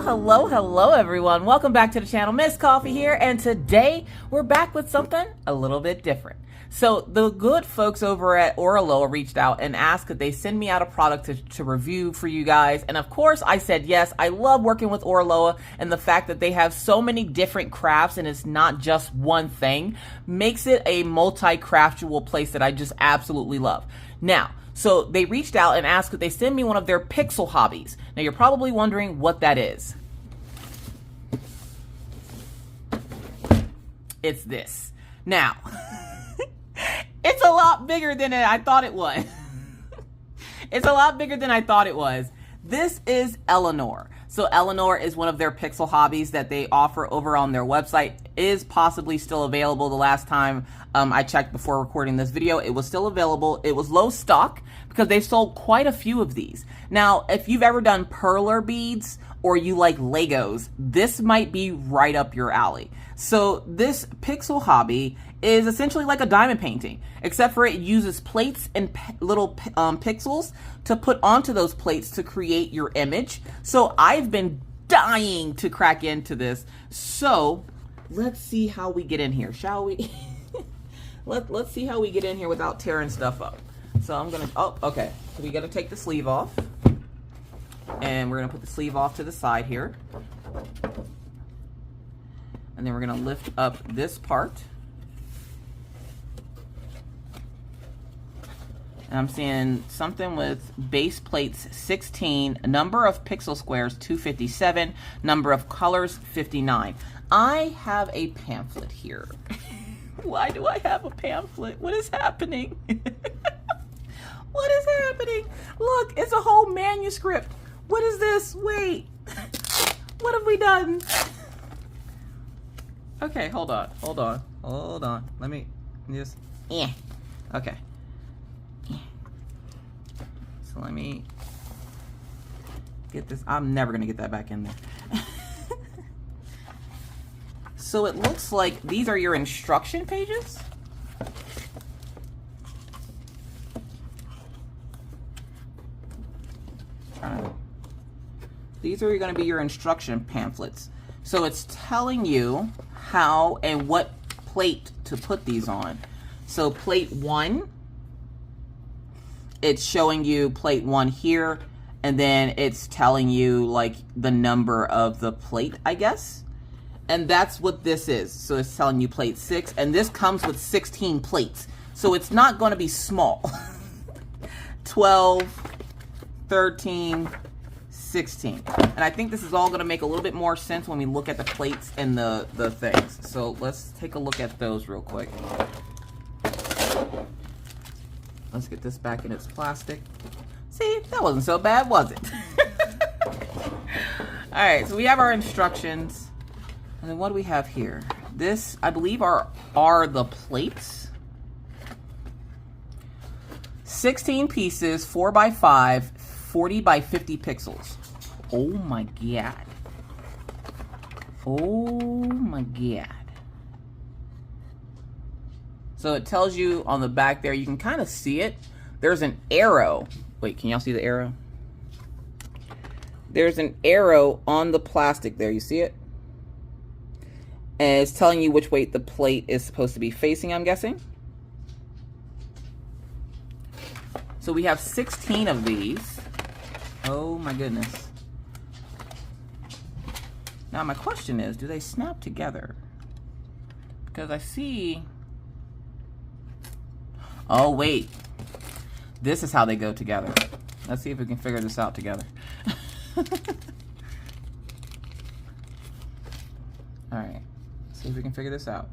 Hello everyone. Welcome back to the channel. Miss Coffee here, and today we're back with something a little bit different. So the good folks over at Oraloa reached out and asked that they send me out a product to review for you guys, and of course I said yes. I love working with Oraloa, and the fact that they have so many different crafts and it's not just one thing makes it a multi-craftual place that I just absolutely love. Now, so they reached out and asked that they send me one of their pixel hobbies. Now you're probably wondering what that is. It's this. Now, it's a lot bigger than I thought it was. It's a lot bigger than I thought it was. This is Elinor. So Elinor is one of their pixel hobbies that they offer over on their website. Is possibly still available. The last time I checked before recording this video, it was still available. It was low stock because they sold quite a few of these. Now, if you've ever done perler beads or you like Legos, this might be right up your alley. So this pixel hobby is essentially like a diamond painting, except for it uses plates and little pixels to put onto those plates to create your image. So I've been dying to crack into this. So let's see how we get in here, shall we? Let's see how we get in here without tearing stuff up. So I'm gonna, oh, okay. So we gotta take the sleeve off. And we're gonna put the sleeve off to the side here. And then we're gonna lift up this part. And I'm seeing something with base plates 16, number of pixel squares 257, number of colors 59. I have a pamphlet here. Why do I have a pamphlet? What is happening? What is happening? Look, it's a whole manuscript. What is this? Wait. What have we done? Okay, hold on. Let me just, okay. So let me get this. I'm never gonna get that back in there. So it looks like these are your instruction pages. These are going to be your instruction pamphlets. So it's telling you how and what plate to put these on. So plate 1, it's showing you plate 1 here, and then it's telling you like the number of the plate, I guess. And that's what this is. So it's telling you plate 6, and this comes with 16 plates. So it's not going to be small. 12, 13, 16. And I think this is all going to make a little bit more sense when we look at the plates and the things. So let's take a look at those real quick. Let's get this back in its plastic. See, that wasn't so bad, was it? All right, so we have our instructions. And then what do we have here? This, I believe, are the plates. 16 pieces, 4 by 5, 40 by 50 pixels. Oh my God. Oh my God. So it tells you on the back there, you can kind of see it. There's an arrow. Wait, can y'all see the arrow? There's an arrow on the plastic there. You see it? And it's telling you which way the plate is supposed to be facing, I'm guessing. So we have 16 of these. Oh my goodness. Now my question is, do they snap together? Because I see... Oh wait. This is how they go together. Let's see if we can figure this out together. Alright. See if we can figure this out.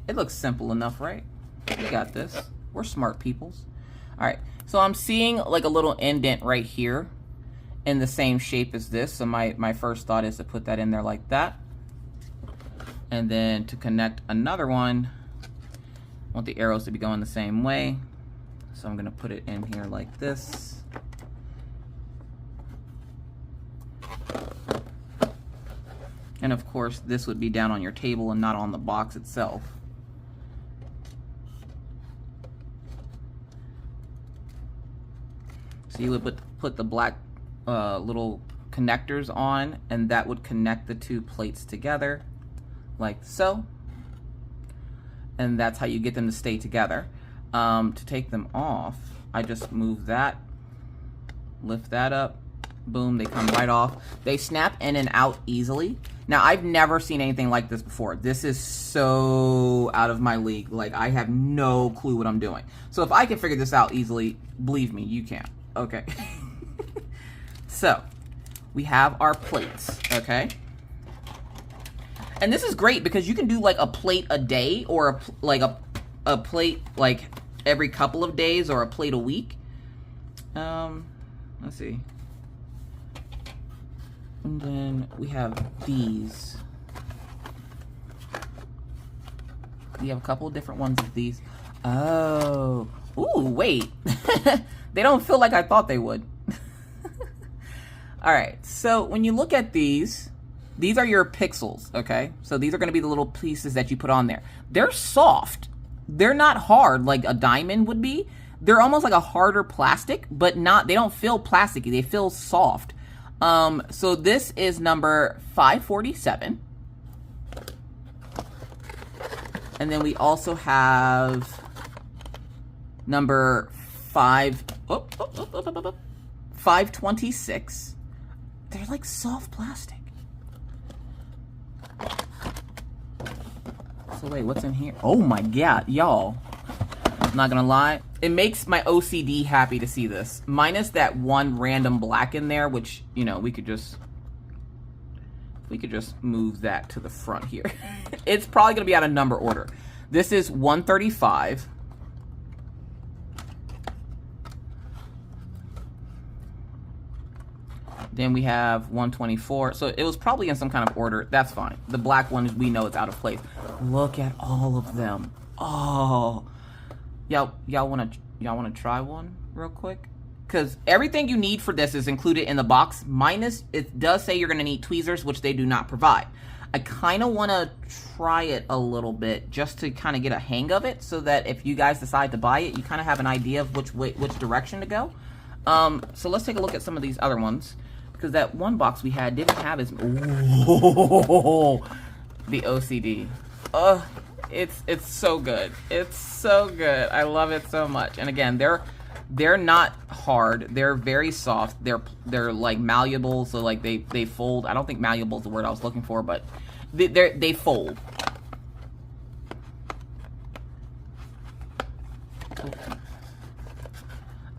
It looks simple enough, right? We got this. We're smart peoples. Alright, so I'm seeing like a little indent right here in the same shape as this. So my first thought is to put that in there like that. And then to connect another one, I want the arrows to be going the same way. So I'm going to put it in here like this. And of course, this would be down on your table and not on the box itself. So you would put the black little connectors on, and that would connect the two plates together like so. And that's how you get them to stay together. To take them off, I just move that, lift that up, boom, they come right off. They snap in and out easily. Now, I've never seen anything like this before. This is so out of my league. Like, I have no clue what I'm doing. So if I can figure this out easily, believe me, you can. Okay. So, we have our plates, okay? And this is great because you can do like a plate a day, or a plate like every couple of days, or a plate a week. Let's see. And then we have these. We have a couple of different ones of these. Oh, ooh, wait. They don't feel like I thought they would. All right, so when you look at these are your pixels, okay? So these are gonna be the little pieces that you put on there. They're soft. They're not hard like a diamond would be. They're almost like a harder plastic, but they don't feel plasticky. They feel soft. So this is number 547. And then we also have number 526. They're like soft plastic. So wait, what's in here? Oh my God, y'all. I'm not gonna lie. It makes my OCD happy to see this. Minus that one random black in there, which, you know, we could just move that to the front here. It's probably gonna be out of number order. This is 135. Then we have 124. So it was probably in some kind of order. That's fine. The black one, we know it's out of place. Look at all of them. Oh, y'all wanna try one real quick? Because everything you need for this is included in the box. Minus, it does say you're gonna need tweezers, which they do not provide. I kind of want to try it a little bit just to kind of get a hang of it, so that if you guys decide to buy it, you kind of have an idea of which direction to go. So let's take a look at some of these other ones, because that one box we had didn't have as... Ooh, the OCD. It's so good. It's so good. I love it so much. And again, they're not hard. They're very soft. They're like malleable, so like they fold. I don't think malleable is the word I was looking for, but they fold.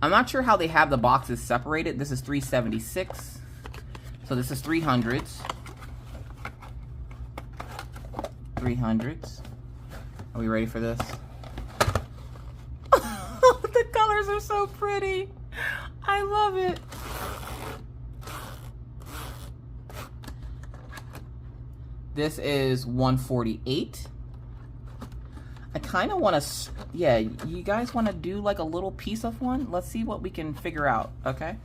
I'm not sure how they have the boxes separated. This is 376. So this is 300s. 300s. Are we ready for this? The colors are so pretty. I love it. This is 148. I kind of want to, yeah, you guys want to do like a little piece of one? Let's see what we can figure out, okay?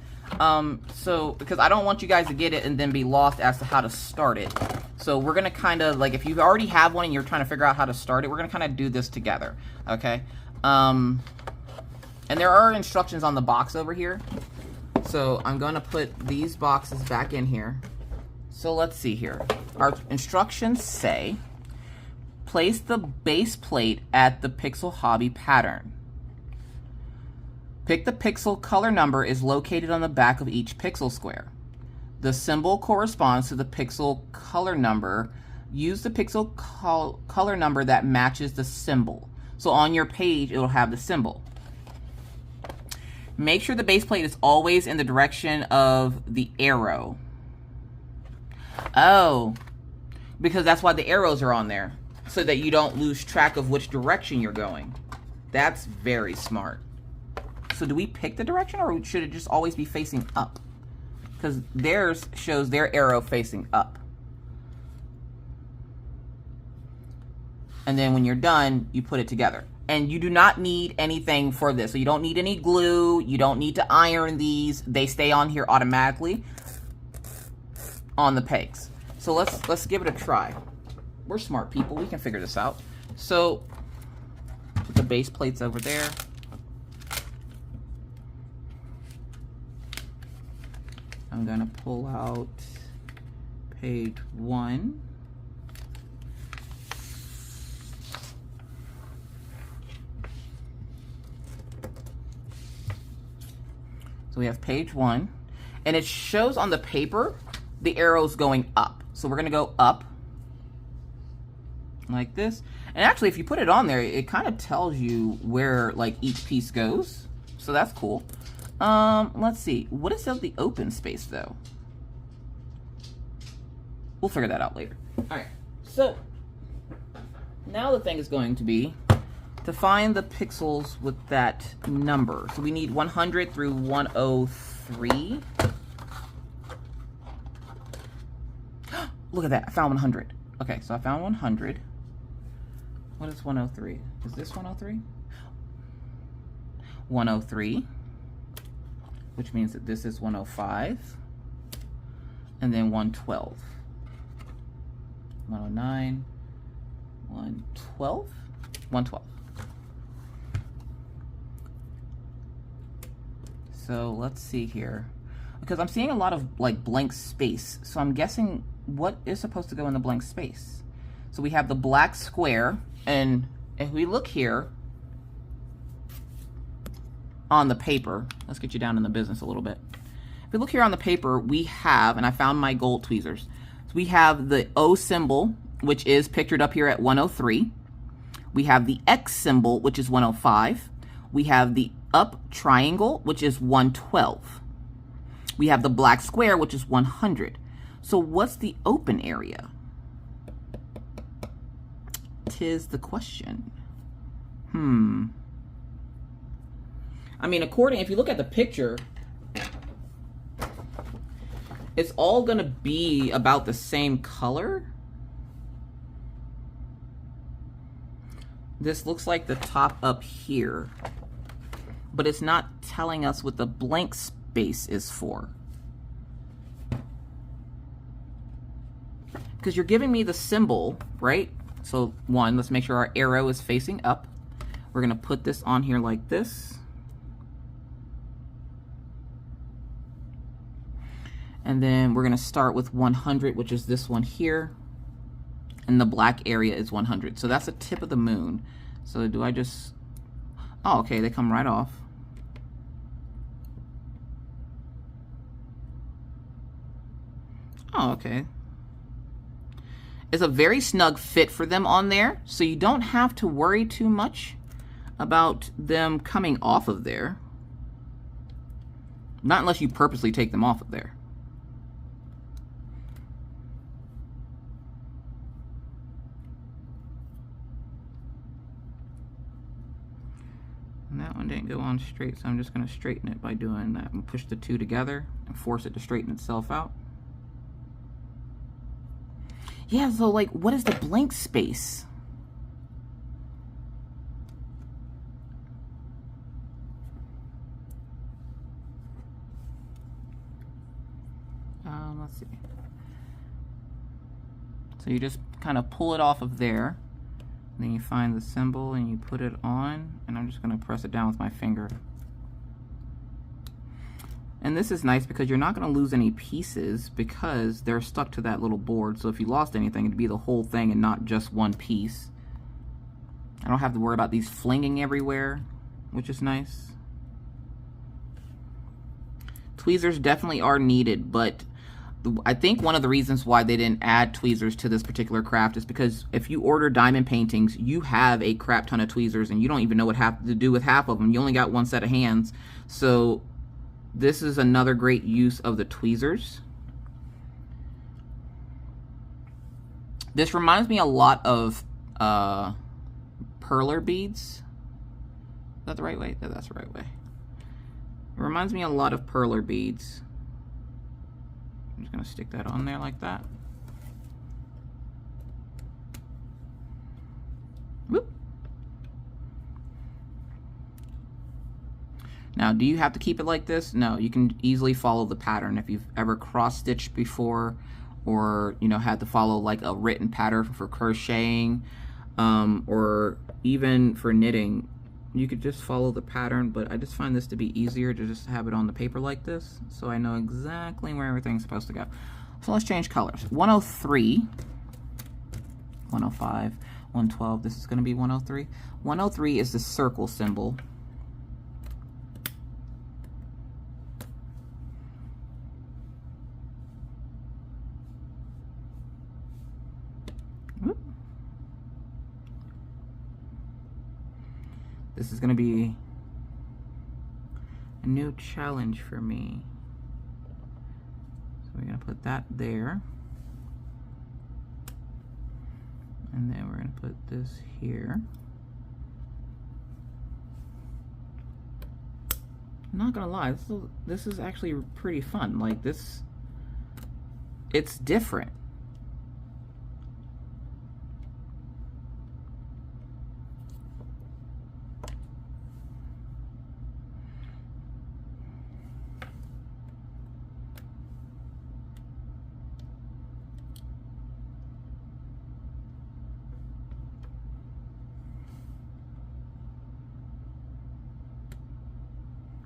So, because I don't want you guys to get it and then be lost as to how to start it. So we're going to kind of, like, if you already have one and you're trying to figure out how to start it, we're going to kind of do this together, okay? And there are instructions on the box over here. So I'm going to put these boxes back in here. So let's see here. Our instructions say, place the base plate at the pixel hobby pattern. Pick the pixel color number is located on the back of each pixel square. The symbol corresponds to the pixel color number. Use the pixel color number that matches the symbol. So on your page, it'll have the symbol. Make sure the base plate is always in the direction of the arrow. Oh, because that's why the arrows are on there, so that you don't lose track of which direction you're going. That's very smart. So do we pick the direction, or should it just always be facing up? Because theirs shows their arrow facing up. And then when you're done, you put it together. And you do not need anything for this. So you don't need any glue. You don't need to iron these. They stay on here automatically on the pegs. So let's give it a try. We're smart people. We can figure this out. So put the base plates over there. I'm gonna pull out page 1. So we have page 1, and it shows on the paper the arrows going up. So we're gonna go up like this. And actually, if you put it on there, it kind of tells you where like each piece goes. So that's cool. Let's see. What is the open space though? We'll figure that out later. All right. So now the thing is going to be to find the pixels with that number. So we need 100 through 103. Look at that. I found 100. Okay, so I found 100. What is 103? Is this 103? 103, which means that this is 105, and then 112. 109, 112, 112. So let's see here, because I'm seeing a lot of like blank space. So I'm guessing what is supposed to go in the blank space. So we have the black square, and if we look here on the paper, let's get you down in the business a little bit. If we look here on the paper, we have, and I found my gold tweezers. So we have the O symbol, which is pictured up here at 103. We have the X symbol, which is 105. We have the up triangle, which is 112. We have the black square, which is 100. So what's the open area? 'Tis the question. I mean, if you look at the picture, it's all gonna be about the same color. This looks like the top up here, but it's not telling us what the blank space is for. Because you're giving me the symbol, right? So one, let's make sure our arrow is facing up. We're gonna put this on here like this. And then we're gonna start with 100, which is this one here. And the black area is 100. So that's the tip of the moon. So do I just, oh, okay, they come right off. Oh, okay. It's a very snug fit for them on there, so you don't have to worry too much about them coming off of there. Not unless you purposely take them off of there. And that one didn't go on straight, so I'm just going to straighten it by doing that and push the two together and force it to straighten itself out. Yeah, so like, what is the blank space? Let's see. So you just kind of pull it off of there. Then you find the symbol and you put it on, and I'm just going to press it down with my finger. And this is nice because you're not going to lose any pieces because they're stuck to that little board. So if you lost anything, it'd be the whole thing and not just one piece. I don't have to worry about these flinging everywhere, which is nice. Tweezers definitely are needed, but I think one of the reasons why they didn't add tweezers to this particular craft is because if you order diamond paintings, you have a crap ton of tweezers and you don't even know what to do with half of them. You only got one set of hands. So this is another great use of the tweezers. This reminds me a lot of perler beads. Is that the right way? Yeah, that's the right way. It reminds me a lot of perler beads. I'm just going to stick that on there like that. Whoop. Now, do you have to keep it like this? No, you can easily follow the pattern. If you've ever cross-stitched before, or had to follow like a written pattern for crocheting, or even for knitting, you could just follow the pattern, but I just find this to be easier to just have it on the paper like this, so I know exactly where everything's supposed to go. So let's change colors. 103, 105, 112, this is going to be 103. 103 is the circle symbol. This is going to be a new challenge for me. So we're going to put that there. And then we're going to put this here. I'm not going to lie, this is actually pretty fun. Like this, it's different.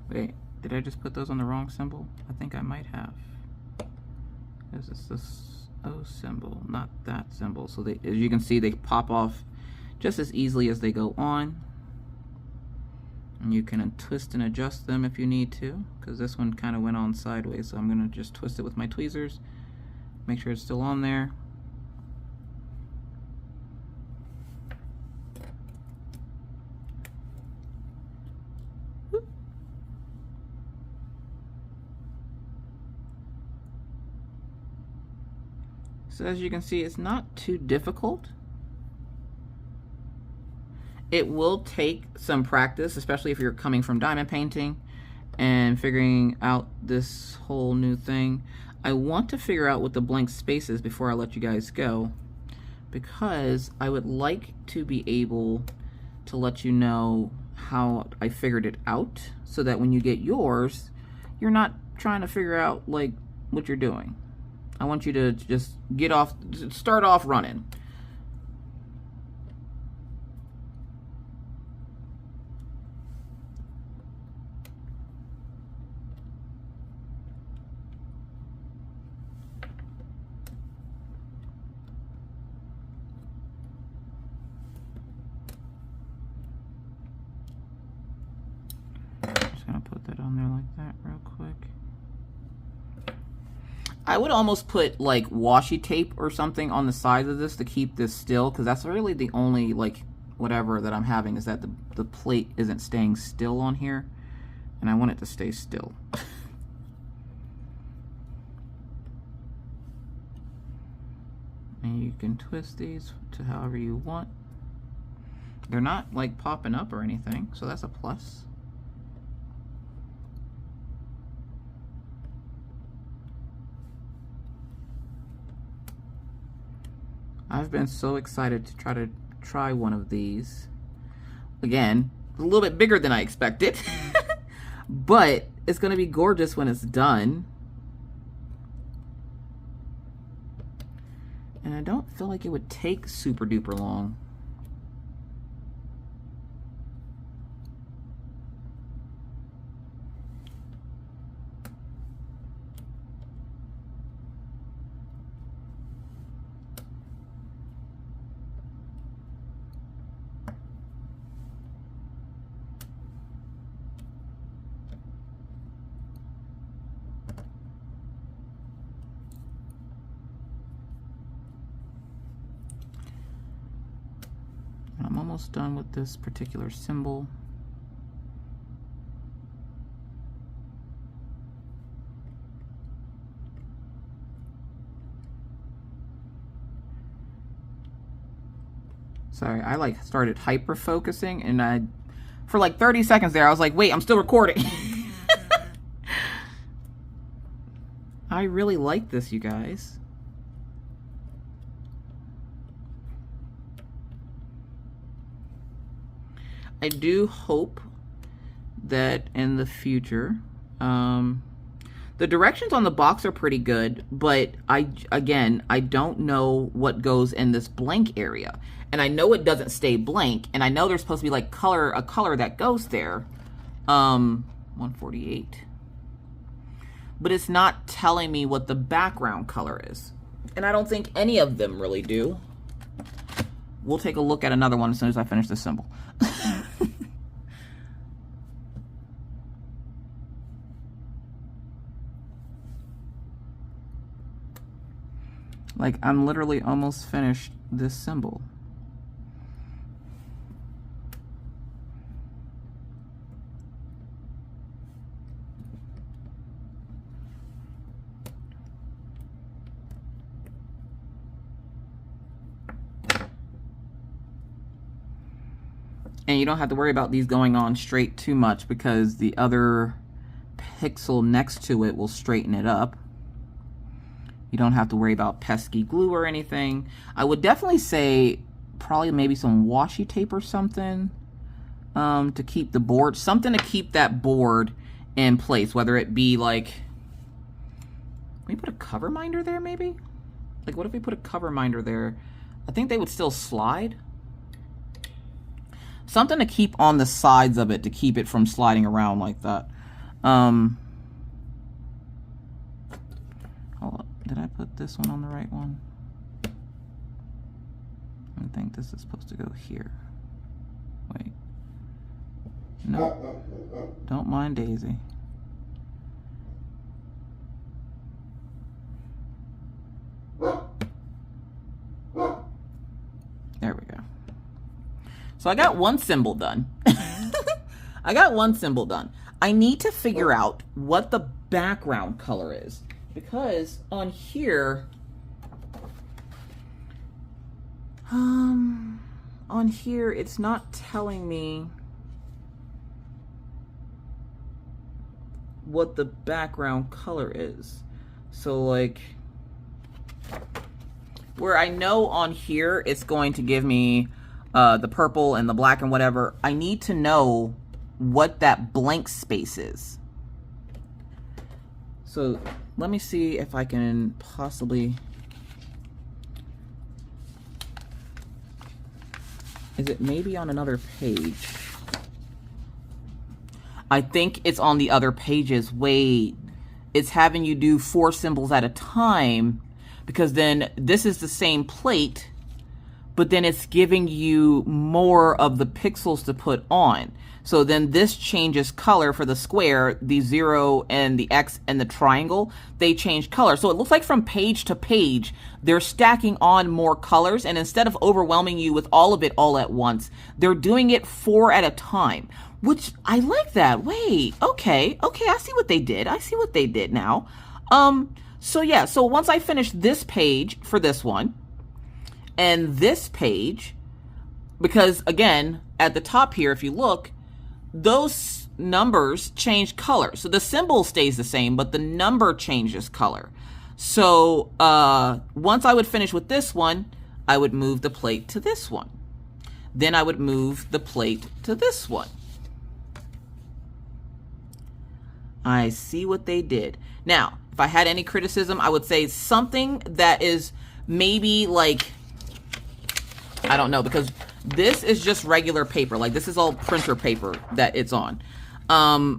Wait, did I just put those on the wrong symbol? I think I might have. This is this O symbol, not that symbol. So they, as you can see, they pop off just as easily as they go on. And you can twist and adjust them if you need to, because this one kind of went on sideways. So I'm going to just twist it with my tweezers, make sure it's still on there. So as you can see, it's not too difficult. It will take some practice, especially if you're coming from diamond painting and figuring out this whole new thing. I want to figure out what the blank space is before I let you guys go, because I would like to be able to let you know how I figured it out, so that when you get yours, you're not trying to figure out like what you're doing. I want you to just start off running. Just gonna put that on there like that real quick. I would almost put like washi tape or something on the sides of this to keep this still, because that's really the only like whatever that I'm having, is that the plate isn't staying still on here, and I want it to stay still. And you can twist these to however you want. They're not like popping up or anything, so that's a plus. I've been so excited to try one of these. Again, a little bit bigger than I expected, but it's going to be gorgeous when it's done. And I don't feel like it would take super duper long. I'm almost done with this particular symbol. Sorry, I like started hyper focusing, and for like 30 seconds there I was like, wait, I'm still recording. I really like this, you guys. I do hope that in the future, The directions on the box are pretty good, but I don't know what goes in this blank area. And I know it doesn't stay blank, and I know there's supposed to be like a color that goes there. 148. But it's not telling me what the background color is. And I don't think any of them really do. We'll take a look at another one as soon as I finish this symbol. Like, I'm literally almost finished this symbol. And you don't have to worry about these going on straight too much because the other pixel next to it will straighten it up. You don't have to worry about pesky glue or anything. I would definitely say probably maybe some washi tape or something to keep the board, something to keep that board in place, whether it be like, can we put a cover minder there maybe? Like what if we put a cover minder there? I think they would still slide. Something to keep on the sides of it to keep it from sliding around like that. Hold up. Did I put this one on the right one? I think this is supposed to go here. Wait. No. Don't mind Daisy. There we go. So I got one symbol done. I got one symbol done. I need to figure out what the background color is. Because on here, it's not telling me what the background color is. So like, where I know on here it's going to give me the purple and the black and whatever, I need to know what that blank space is. So let me see if I can possibly, is it maybe on another page? I think it's on the other pages. Wait, it's having you do 4 symbols at a time, because then this is the same plate, but then it's giving you more of the pixels to put on. So then this changes color for the square, the 0 and the X and the triangle, they change color. So it looks like from page to page, they're stacking on more colors, and instead of overwhelming you with all of it all at once, they're doing it 4 at a time, which I like that. Wait, okay, I see what they did. I see what they did now. So yeah, so once I finish this page for this one, and this page, because again, at the top here, if you look, those numbers change color. So the symbol stays the same, but the number changes color. So once I would finish with this one, I would move the plate to this one. Then I would move the plate to this one. I see what they did. Now, if I had any criticism, I would say something that is maybe like, I don't know, because this is just regular paper. Like this is all printer paper that it's on.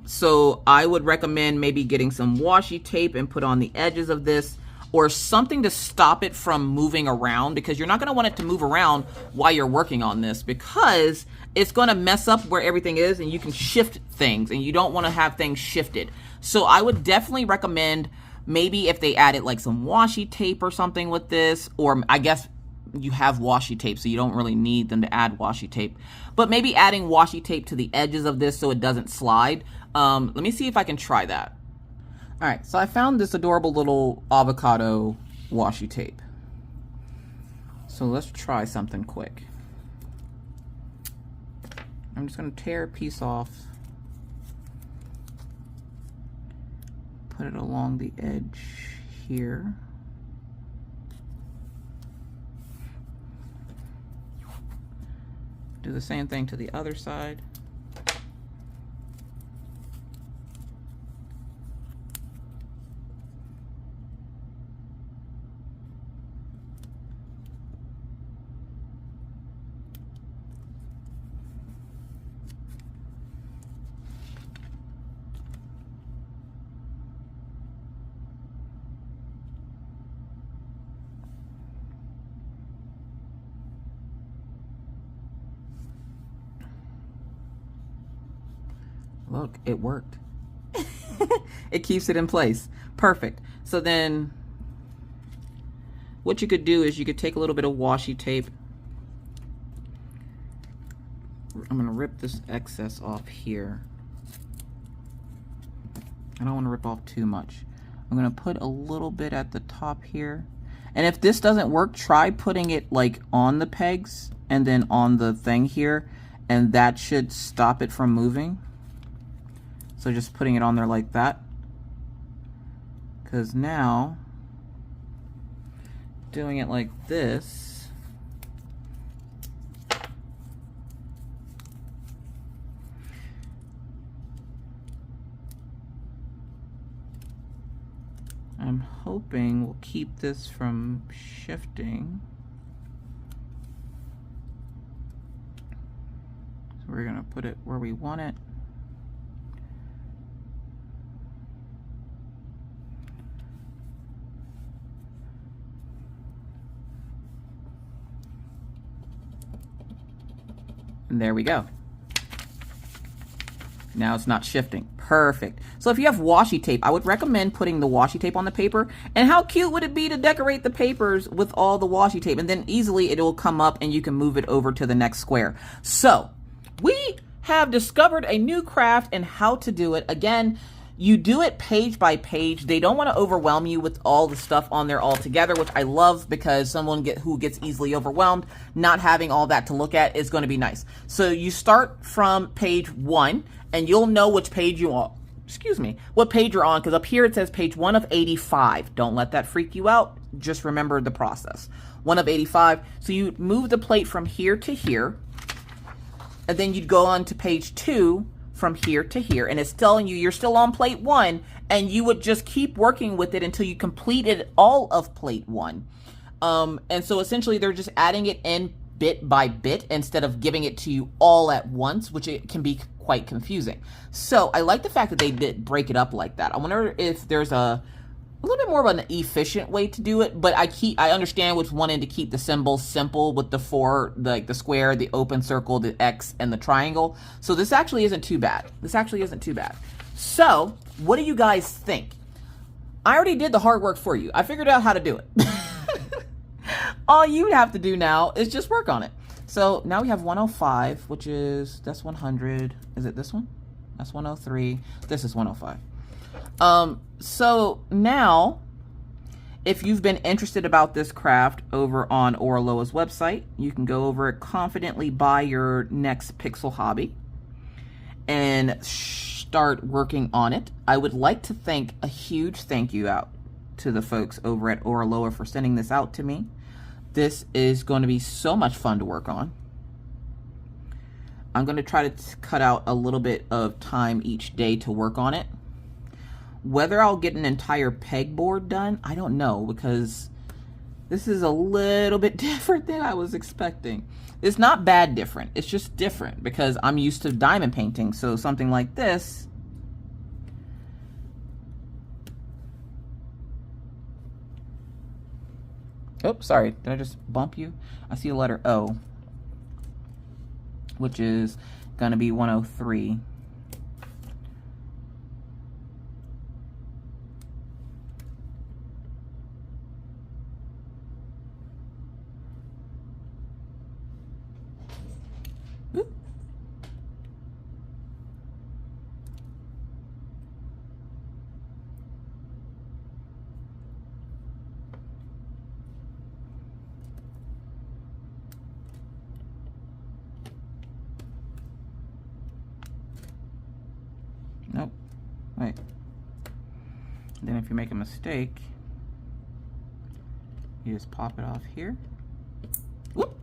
So I would recommend maybe getting some washi tape and put on the edges of this, or something to stop it from moving around, because you're not going to want it to move around while you're working on this, because it's going to mess up where everything is, and you can shift things, and you don't want to have things shifted. So I would definitely recommend maybe if they added like some washi tape or something with this, or I guess you have washi tape, so you don't really need them to add washi tape, but maybe adding washi tape to the edges of this so it doesn't slide. Let me see if I can try that. All right, so I found this adorable little avocado washi tape. So let's try something quick. I'm just going to tear a piece off, put it along the edge here. Do the same thing to the other side. Look, it worked. It keeps it in place. Perfect. So then what you could do is you could take a little bit of washi tape. I'm going to rip this excess off here. I don't want to rip off too much. I'm going to put a little bit at the top here. And if this doesn't work, try putting it like on the pegs and then on the thing here, and that should stop it from moving. So just putting it on there like that. Because now, doing it like this, I'm hoping we'll keep this from shifting. So we're going to put it where we want it. And there we go. Now it's not shifting. Perfect. So if you have washi tape, I would recommend putting the washi tape on the paper. And how cute would it be to decorate the papers with all the washi tape? And then easily it will come up and you can move it over to the next square. So we have discovered a new craft and how to do it. Again, you do it page by page. They don't want to overwhelm you with all the stuff on there all together, which I love, because someone who gets easily overwhelmed, not having all that to look at is going to be nice. So you start from page 1 and you'll know which page you are. Excuse me, what page you're on, because up here it says page 1 of 85. Don't let that freak you out. Just remember the process. 1 of 85. So you move the plate from here to here, and then you'd go on to page 2 from here to here, and it's telling you you're still on plate 1, and you would just keep working with it until you completed all of plate 1. And so essentially they're just adding it in bit by bit instead of giving it to you all at once, which it can be quite confusing. So I like the fact that they did break it up like that. I wonder if there's a little bit more of an efficient way to do it, but I understand which wanting to keep the symbols simple with the 4, like the square, the open circle, the X, and the triangle. So this actually isn't too bad. This actually isn't too bad. So what do you guys think? I already did the hard work for you. I figured out how to do it. All you have to do now is just work on it. So now we have 105, which is, that's 100. Is it this one? That's 103. This is 105. So now, if you've been interested about this craft over on Oraloa's website, you can go over and confidently buy your next pixel hobby and start working on it. I would like to thank a huge thank you out to the folks over at Oraloa for sending this out to me. This is going to be so much fun to work on. I'm going to try to cut out a little bit of time each day to work on it. Whether I'll get an entire pegboard done, I don't know, because this is a little bit different than I was expecting. It's not bad different. It's just different because I'm used to diamond painting. So something like this, oops, sorry, did I just bump you? I see a letter O, which is going to be 103. Nope. Wait. Then if you make a mistake, you just pop it off here. Whoop!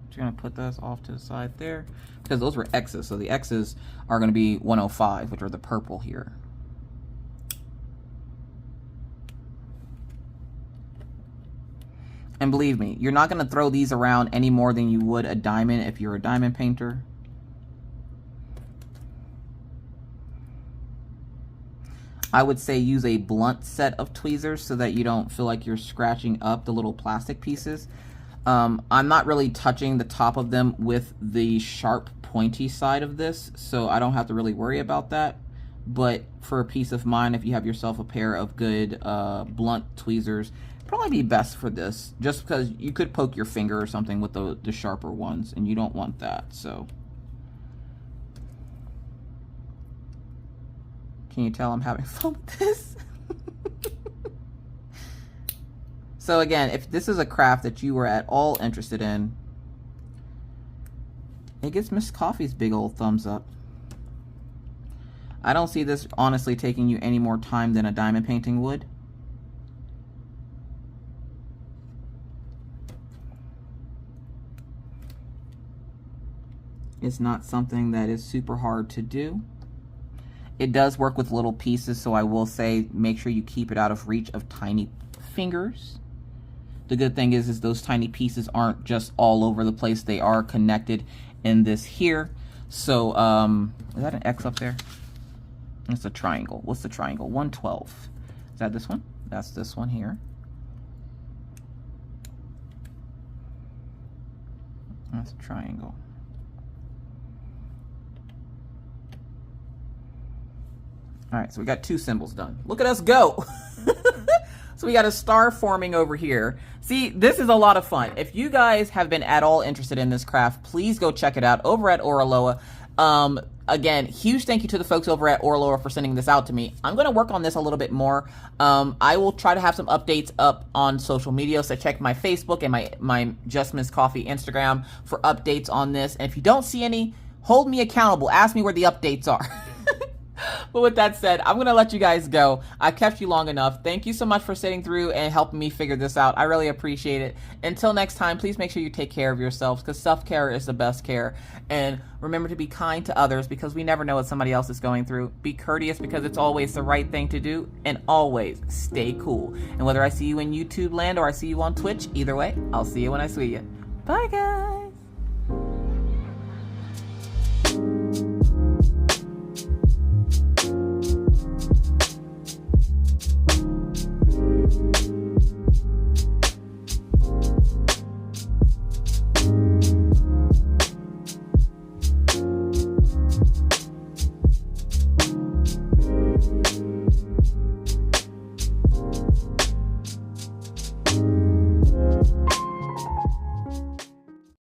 Just gonna put those off to the side there because those were X's. So the X's are gonna be 105, which are the purple here. And believe me, you're not gonna throw these around any more than you would a diamond if you're a diamond painter. I would say use a blunt set of tweezers so that you don't feel like you're scratching up the little plastic pieces. I'm not really touching the top of them with the sharp pointy side of this, so I don't have to really worry about that. But for peace of mind, if you have yourself a pair of good blunt tweezers, probably be best for this, just because you could poke your finger or something with the sharper ones, and you don't want that. So can you tell I'm having fun with this? So again, if this is a craft that you were at all interested in, it gets Miss Coffee's big old thumbs up. I don't see this honestly taking you any more time than a diamond painting would. It's not something that is super hard to do. It does work with little pieces, so I will say make sure you keep it out of reach of tiny fingers. The good thing is those tiny pieces aren't just all over the place. They are connected in this here. So, is that an X up there? It's a triangle. What's the triangle? 112. Is that this one? That's this one here. That's a triangle. All right, so we got 2 symbols done. Look at us go. So we got a star forming over here. See, this is a lot of fun. If you guys have been at all interested in this craft, please go check it out over at Oraloa. Again, huge thank you to the folks over at Oraloa for sending this out to me. I'm going to work on this a little bit more. I will try to have some updates up on social media, so check my Facebook and my Just Miss Coffee Instagram for updates on this. And if you don't see any, hold me accountable. Ask me where the updates are. But with that said, I'm going to let you guys go. I kept you long enough. Thank you so much for sitting through and helping me figure this out. I really appreciate it. Until next time, please make sure you take care of yourselves, because self-care is the best care. And remember to be kind to others, because we never know what somebody else is going through. Be courteous, because it's always the right thing to do. And always stay cool. And whether I see you in YouTube land or I see you on Twitch, either way, I'll see you when I see you. Bye, guys.